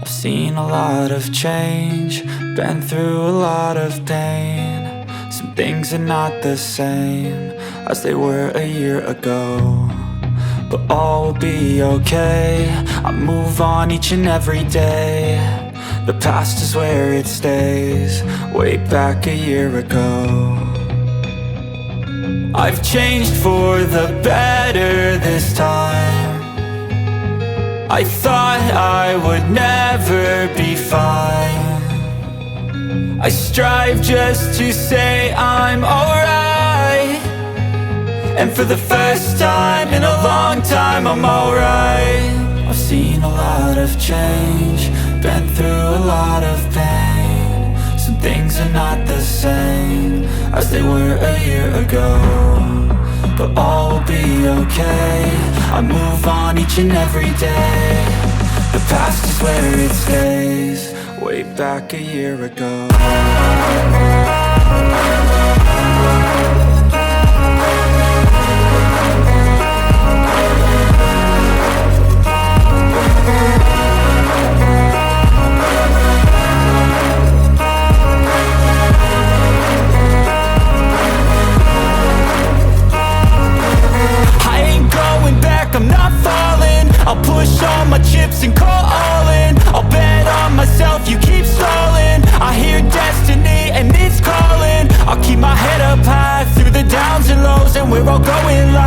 I've seen a lot of change, been through a lot of pain. Some things are not the same as they were a year ago, but all will be okay. I move on each and every day. The past is where it stays, way back a year ago. I've changed for the better this time. I thought I would never be fine. I strive just to say I'm alright, and for the first time in a long time I'm alright. I've seen a lot of change, been through a lot of pain. Some things are not the same as they were a year ago, but all will be okay. I move on each and every day. The past is where it stays, way back a year ago. I'm not falling, I'll push all my chips and call all in. I'll bet on myself, you keep stalling. I hear destiny and it's calling. I'll keep my head up high through the downs and lows, and we're all going life